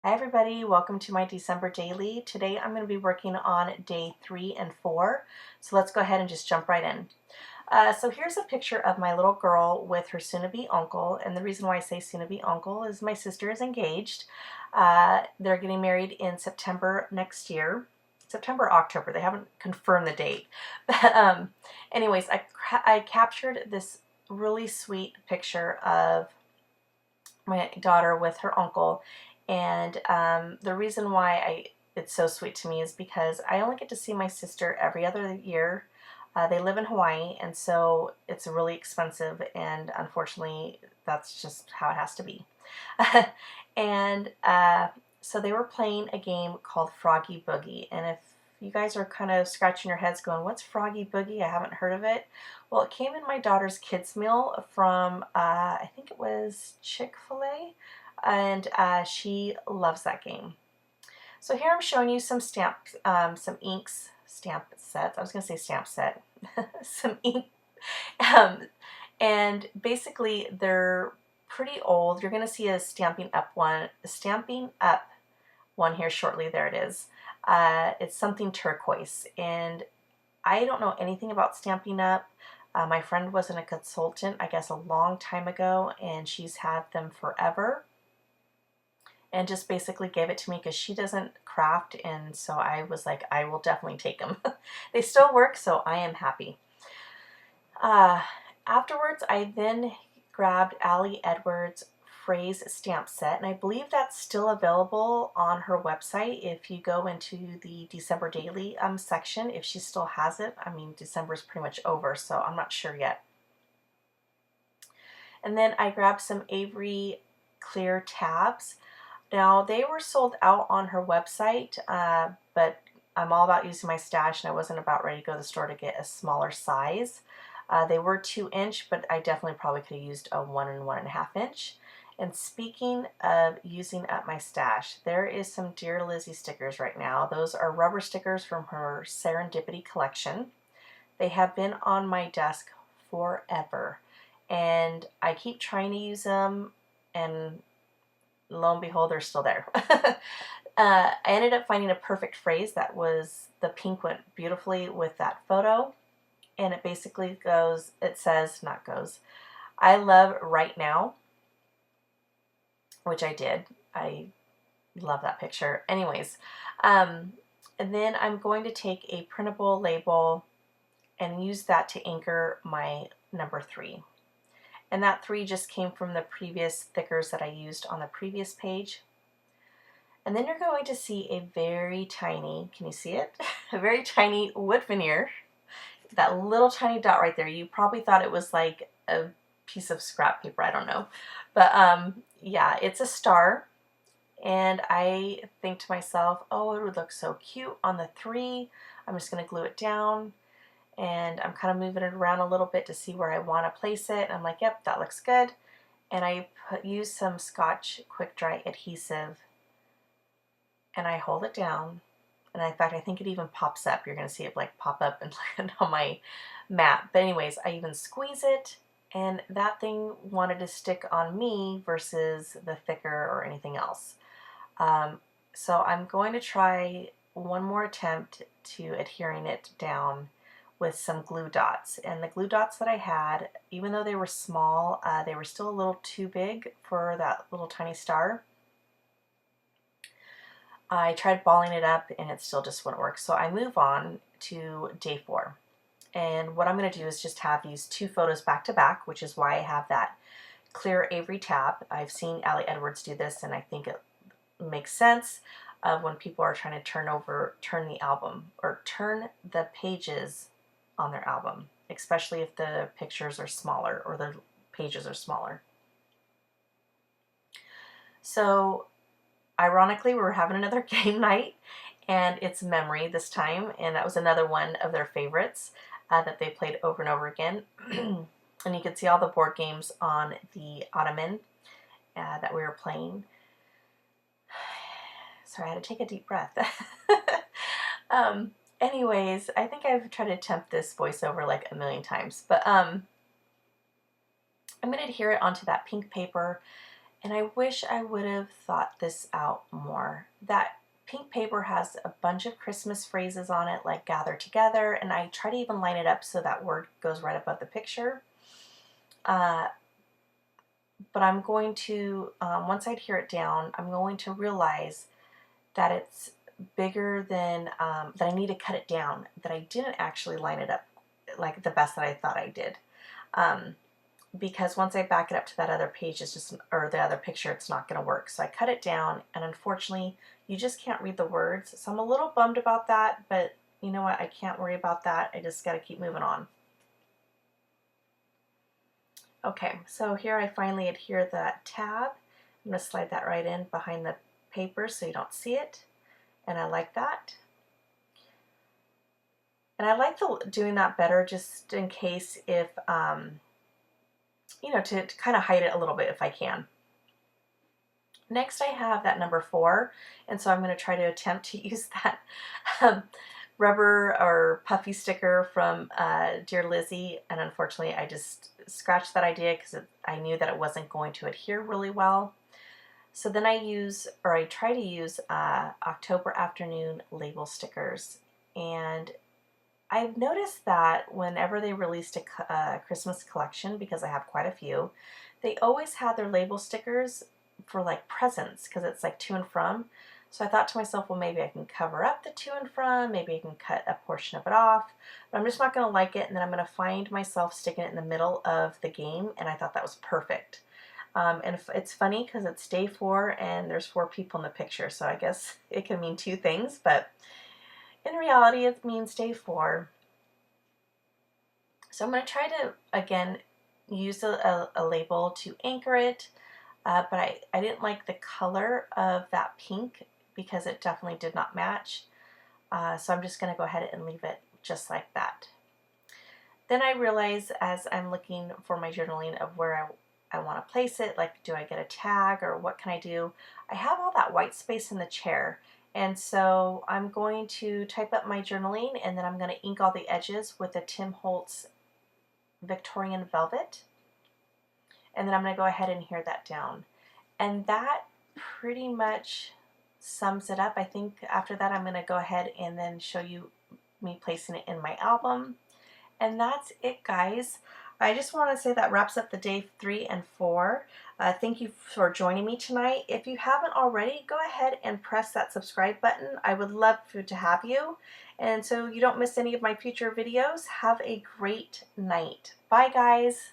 Hi everybody, welcome to my December daily. Today I'm going to be working on day 3 and 4, so let's go ahead and just jump right in. So here's a picture of my little girl with her soon-to-be uncle, and the reason why I say soon-to-be uncle is my sister is engaged. They're getting married in September next year. September, October, they haven't confirmed the date. But anyways, I captured this really sweet picture of my daughter with her uncle, and the reason why it's so sweet to me is because I only get to see my sister every other year. They live in Hawaii, and so it's really expensive, and unfortunately that's just how it has to be. and So they were playing a game called Froggy Boogie, and if you guys are kind of scratching your heads going, what's Froggy Boogie? I haven't heard of it. Well, it came in my daughter's kids meal from, I think it was Chick-fil-A, and she loves that game. So here I'm showing you some some inks, stamp sets. I was going to say stamp set. Some ink. Um, and basically they're pretty old. You're going to see a stamping up one here shortly. There it is. It's something turquoise, and I don't know anything about Stampin' Up. My friend wasn't a consultant, I guess, a long time ago, and she's had them forever. And just basically gave it to me because she doesn't craft, and so I was like, I will definitely take them. They still work, so I am happy. Uh, Afterwards, I then grabbed Ali Edwards' phrase stamp set, and I believe that's still available on her website if you go into the December Daily section, if she still has it. I mean, December's pretty much over, so I'm not sure yet. And then I grabbed some Avery clear tabs. Now, they were sold out on her website, but I'm all about using my stash, and I wasn't about ready to go to the store to get a smaller size. They were 2-inch, but I definitely probably could have used a 1 and 1.5 inch. And speaking of using up my stash, there is some Dear Lizzie stickers right now. Those are rubber stickers from her Serendipity collection. They have been on my desk forever, and I keep trying to use them, and lo and behold, they're still there. I ended up finding a perfect phrase that was, the pink went beautifully with that photo, and it basically goes, it says, not goes, I love right now, which I did. I love that picture. Anyways, and then I'm going to take a printable label and use that to anchor my number 3. And that 3 just came from the previous thickers that I used on the previous page. And then you're going to see a very tiny, can you see it? A very tiny wood veneer. That little tiny dot right there. You probably thought it was like a piece of scrap paper, I don't know. But yeah, it's a star. And I think to myself, oh, it would look so cute on the 3. I'm just going to glue it down. And I'm kind of moving it around a little bit to see where I want to place it. And I'm like, yep, that looks good. And I use some Scotch Quick Dry adhesive, and I hold it down. And in fact, I think it even pops up. You're going to see it like pop up and land on my mat. But anyways, I even squeeze it, and that thing wanted to stick on me versus the thicker or anything else. So I'm going to try one more attempt to adhering it down with some glue dots. And the glue dots that I had, even though they were small, they were still a little too big for that little tiny star. I tried balling it up and it still just wouldn't work. So I move on to day 4. And what I'm going to do is just have these 2 photos back to back, which is why I have that clear Avery tab. I've seen Ali Edwards do this, and I think it makes sense of when people are trying to turn the album, or turn the pages on their album, especially if the pictures are smaller or the pages are smaller. So ironically, we were having another game night, and it's Memory this time, and that was another one of their favorites that they played over and over again. And you can see all the board games on the ottoman that we were playing. Sorry, I had to take a deep breath. Anyways, I think I've tried to attempt this voiceover like a million times, but I'm going to adhere it onto that pink paper, And I wish I would have thought this out more. That pink paper has a bunch of Christmas phrases on it, like gather together, and I try to even line it up so that word goes right above the picture. But I'm going to, once I tear it down, I'm going to realize that it's bigger than, that I need to cut it down, that I didn't actually line it up like the best that I thought I did. Because once I back it up to that other page, it's just, or the other picture, it's not going to work. So I cut it down, and unfortunately, you just can't read the words. So I'm a little bummed about that, but you know what? I can't worry about that. I just got to keep moving on. Okay, so here I finally adhere that tab. I'm going to slide that right in behind the paper so you don't see it. And I like that. And I like doing that better just in case if, you know, to kind of hide it a little bit if I can. Next I have that number 4, and so I'm going to try to attempt to use that rubber or puffy sticker from Dear Lizzie, and unfortunately I just scratched that idea because I knew that it wasn't going to adhere really well. So then I try to use October Afternoon label stickers, and I've noticed that whenever they released a Christmas collection, because I have quite a few, they always had their label stickers for like presents because it's like to and from. So I thought to myself, well, maybe I can cover up the to and from, maybe I can cut a portion of it off, but I'm just not going to like it, and then I'm going to find myself sticking it in the middle of the game, and I thought that was perfect. And it's funny because it's day 4 and there's 4 people in the picture, so I guess it can mean 2 things, but in reality it means day 4. So I'm going to try to, again, use a label to anchor it, but I didn't like the color of that pink because it definitely did not match. So I'm just going to go ahead and leave it just like that. Then I realize as I'm looking for my journaling of where I want to place it, like do I get a tag or what can I do? I have all that white space in the chair, and so I'm going to type up my journaling, and then I'm going to ink all the edges with a Tim Holtz Victorian Velvet, and then I'm going to go ahead and adhere that down. And that pretty much sums it up. I think after that I'm going to go ahead and then show you me placing it in my album. And that's it, guys. I just want to say that wraps up the day 3 and 4. Thank you for joining me tonight. If you haven't already, go ahead and press that subscribe button. I would love to have you. And so you don't miss any of my future videos, have a great night. Bye, guys.